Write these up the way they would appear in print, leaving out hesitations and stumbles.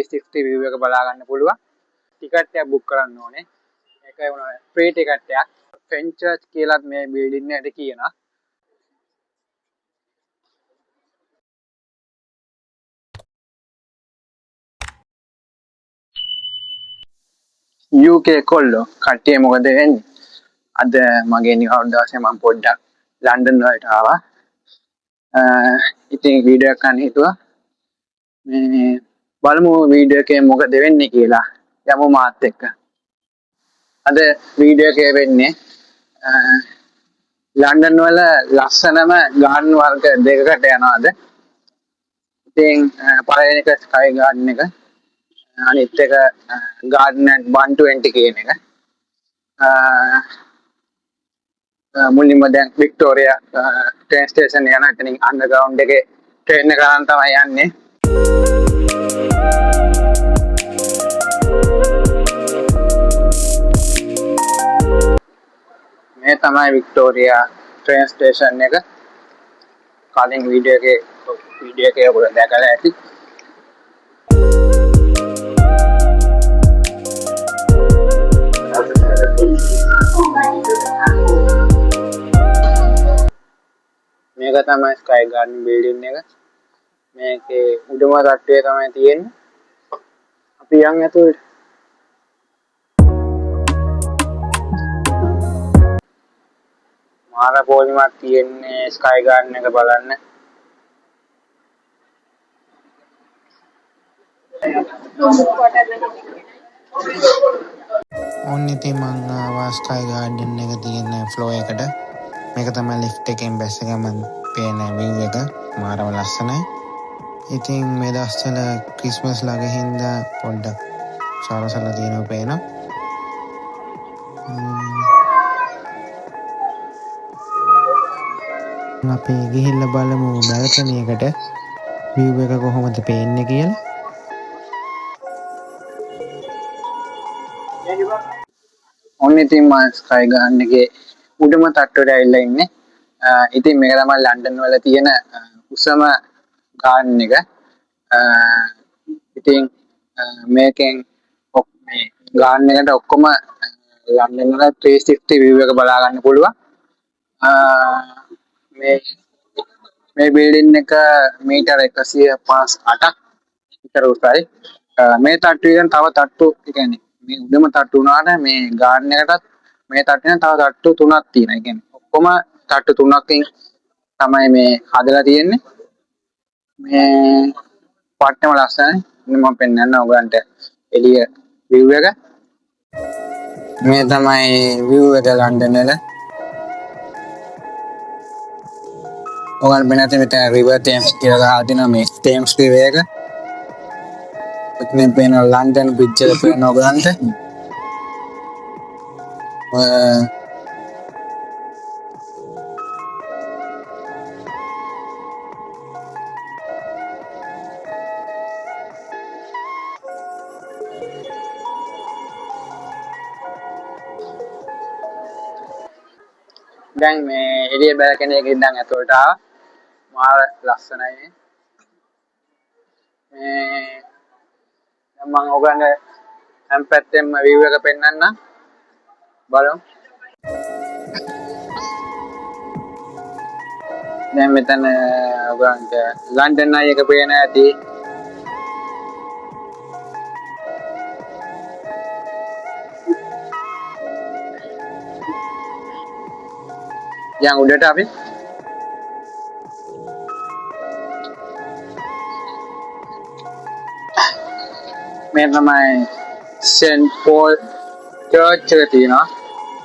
360 view එක බලා ගන්න පුළුවන්. ටිකට් එකක් බුක් කරන්න ඕනේ. ඒකයි වුණා ෆ්‍රී ටිකට් එකක්. ෆෙන්චර්ච් කියලාත් මේ බිල්ඩින් එකට කියනවා. UK කොල්ලෝ කට්ටිය මොකද වෙන්නේ? අද මගේ නිකන් දවසේ මම පොඩ්ඩක් ලන්ඩන් වලට ආවා. ඉතින් වීඩියෝ එකක් ගන්න හිතුවා. මේ බලමු වීඩියෝ එකේ මොකද වෙන්නේ කියලා. යමු මාත් එක්ක. අද වීඩියෝ එකේ වෙන්නේ ලන්ඩන් වල ලස්සනම ගාඩන් වර්ග දෙකකට යනවාද. ඉතින් පළවෙනි එක ස්කයි ගාඩන් එක. අනිත් එක ගාඩන් ඇට් 120 කියන එක. මුලින්ම දැන් වික්ටෝරියා ට්‍රේන් ස්ටේෂන් යන එතනින් අන්ඩර්ග්‍රවුන්ඩ් එකේ ට්‍රේන් එක කරන් තමයි යන්නේ. මේ තමයි වික්ටෝරියා ට්‍රේන් ස්ටේෂන් එක. කලින් වීඩියෝ එකේ ඔයගොල්ලෝ දැකලා ඇති. මේක තමයි ස්කයි ගාඩන් බිල්ඩින් එක. මේකේ උඩම තට්ටුවේ තමයි තියෙන්නේ. අපි යන් ඇතුළට. මාර පොලිමක් තියෙන්නේ ස්කයි ගාඩන් එක බලන්න. ඔන්න ඉතින් මං ආවා ස්කයි ගාඩන් එක තියෙන ෆ්ලෝ එකට. මේක තමයි ලිෆ්ට් එකෙන් බැස්ස ගමන් පේන view එක. මාරම ලස්සනයි. ඉතින් මේ දවස්වල ක්‍රිස්මස් ළඟ හින්දා පොඩ්ඩක් සරසලා තියෙනවා පේනවා. අපි ගිහිල්ලා බලමු බල්කනි එකට view එක කොහොමද පේන්නේ කියලා. ඔන්න ඉතින් මම ස්කයි ගාඩන් එකේ උඩම තට්ටුවට ඇවිල්ලා ඉන්නේ. ඉතින් මේක තමයි ලන්ඩන් වල තියෙන උසම ගාඩන් එක. ඉතින් මේකෙන් මේ ගාඩන් එකට ඔක්කොම ලන්ඩන් වල 360 view එක බලා ගන්න පුළුවන්. මේ බිල්ඩින් එක මීටර 158ක් විතර උසයි. මේ තට්ටුවෙන් තව තට්ටු, ඒ කියන්නේ මේ උඩම තට්ටු උනාට මේ ගාඩන් එකටත් මේ තට්ටුවෙන් තව තට්ටු 3ක් තියෙනවා. ඒ කියන්නේ ඔක්කොම තට්ටු 3කින් තමයි මේ හදලා තියෙන්නේ. මේ පට්ටම ලස්සනයි. මම පෙන්නන්න ඔයගන්ට එළිය view එක. මේ තමයි view එක ලන්ඩන් වල. ඔයගොල්ලෝ මෙතන මෙතන රිවර් ටේම්ස් කියලා ගහලා තිනවා මේ ටේම්ස් රිවර් එක. මෙතන පේන ලන්ඩන් බ්‍රිජ් එක පේන ඔයගලන්ට. දැන් මේ එළිය බල්කනි එකේ ඉඳන් ඇතුළට ආවා. මාර ලස්සනයි. මේ දැන් මම ඔයගලන්ට හැම පැත්තෙම view එක පෙන්නන්නම්. බලමු. දැන් මෙතන ඔයගලන්ට ලන්ඩන් අය එක පේන ඇති. යන් උඩට අපි මේ තමයි සෙන්ට් පෝල් චර්ච් එක තියෙනවා.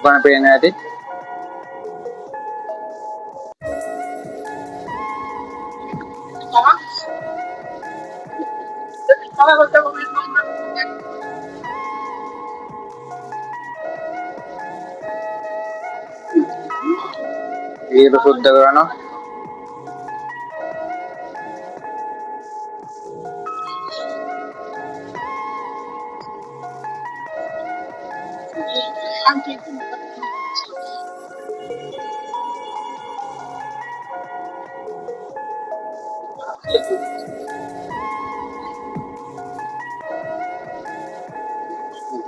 බලන්න පේන ඇති. ඒක සුද්ධ කරනවා.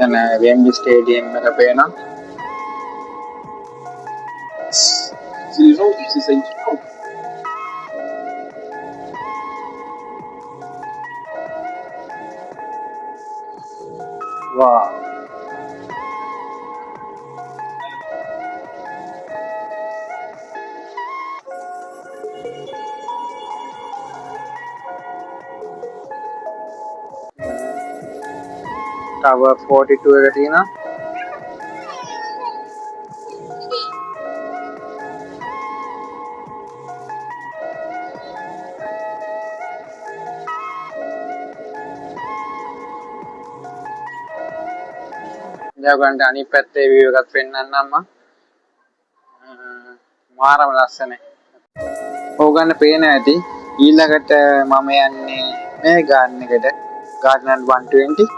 මෙතන වෙම්බ්ලි ස්ටේඩියම් එක පේනවා. වා Tower 42 එක තියෙනවා. දැන් ඔයගන්ට අනිත් පැත්තේ view එකක් පෙන්නන්නම් මම. මාරම ලස්සනයි. ඕගන්න පේන ඇති ඊළඟට මම යන්නේ මේ ගාර්ඩන් එකට. ගාර්ඩන් 120.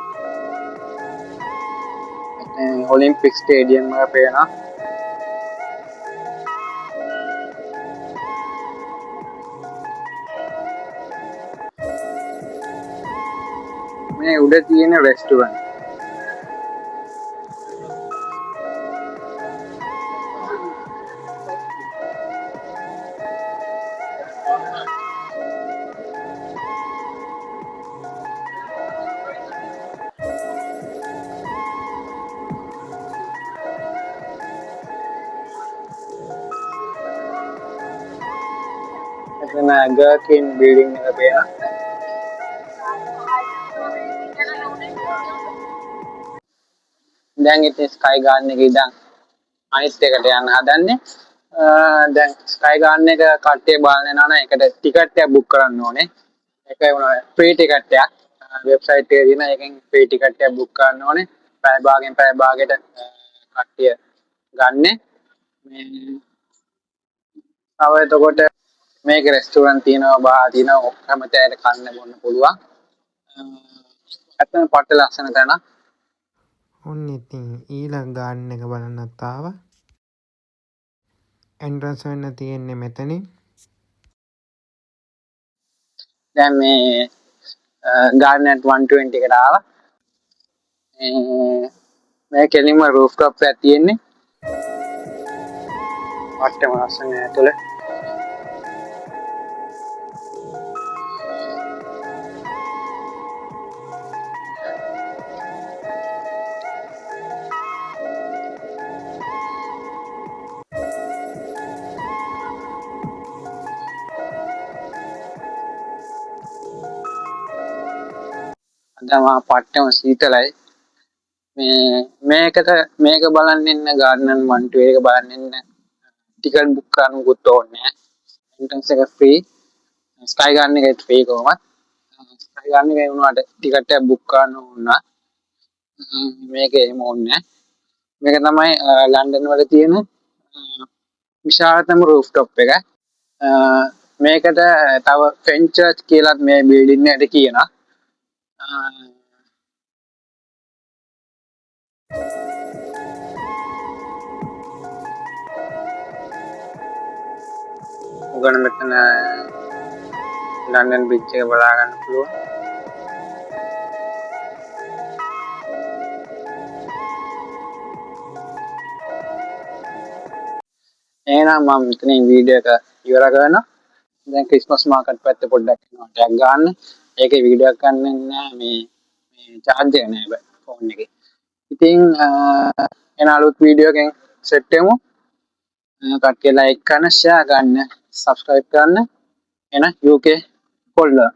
ඔලිම්පික් ස්ටේඩියම් එක පේනවා. මේ උඩ තියෙන රෙස්ටුරන්ට්. එතන ගර්කින් බිල්ඩින් එක පේනවා. දැන් ඉතින් ස්කයි ගාර්ඩන් එකේ ඉඳන් අනිත් එකට යන්න හදන්නේ. දැන් ස්කයි ගාර්ඩන් එක කට්ටිය බලන්න යනවා නම් ඒකට ටිකට් එකක් බුක් කරන්න ඕනේ. ඒක වුණා ෆ්‍රී ටිකට් එකක්. වෙබ්සයිට් එකේ තියෙන එකෙන් ෆ්‍රී ටිකට් එකක් බුක් කරන්න ඕනේ. පැය භාගයට කට්ටිය ගන්න. මේ තව එතකොට මේක රෙස්ටුරන්ට් තියෙනවා, බාර් තියෙනවා, ඔක්කොම තැනට කන්න බොන්න පුළුවන්. ඇත්තම පට්ට ලස්සන තැන. ඔන්න ඉතින් ඊළඟ ගාඩන් එක බලන්නත් ආවා. එන්ට්‍රන්ස් වෙන්න තියෙන්නේ මෙතනින්. දැන් මේ ගාඩන් 120 එකට ආවා. මේ කෙලින්ම රූෆ් টොප් එකක් තියෙන්නේ. පට්ටම ලස්සනයි ඇතුළේ. අදම පට්ටම සීතලයි. මේක බලන්න ඉන්න ගාඩන් 120 එක බලන්න ඉන්න ටිකට් බුක් කරන්නකුත් ඕනේ නැහැ. එන්ට්‍රන්ස් එක ෆ්‍රී. ස්කයි ගාඩන් එකේ ෆ්‍රී කොහොමත්. ස්කයි ගාඩන් එකේ වුණාට ටිකට් එක බුක් කරන්න ඕන. මේකේ එහෙම ඕනේ නැහැ. මේක තමයි ලන්ඩන් වල තියෙන විශාලතම රූෆ් টොප් එක. මේකට තව ෆෙන්චර්ච් කියලාත් මේ බිල්ඩින් එකට කියනවා. උගන මෙතන ලන්ඩන් බ්‍රිජ් එක බලා ගන්න පුළුවන්. එහෙනම් මම මෙතනින් වීඩියෝ එක ඉවර කරනවා. දැන් ක්‍රිස්මස් මාකට් පැත්තේ පොඩ්ඩක් යනවා ටැග් ගන්න. ඒකේ වීඩියෝ එකක් ගන්න නෑ මේ charge එක නෑ ෆෝන් එකේ. ඉතින් එන අලුත් වීඩියෝ එකෙන් සෙට් වෙමු. කට්ටිය ලයික් කරන්න, ෂෙයා කරන්න, subscribe කරන්න. එන UK folder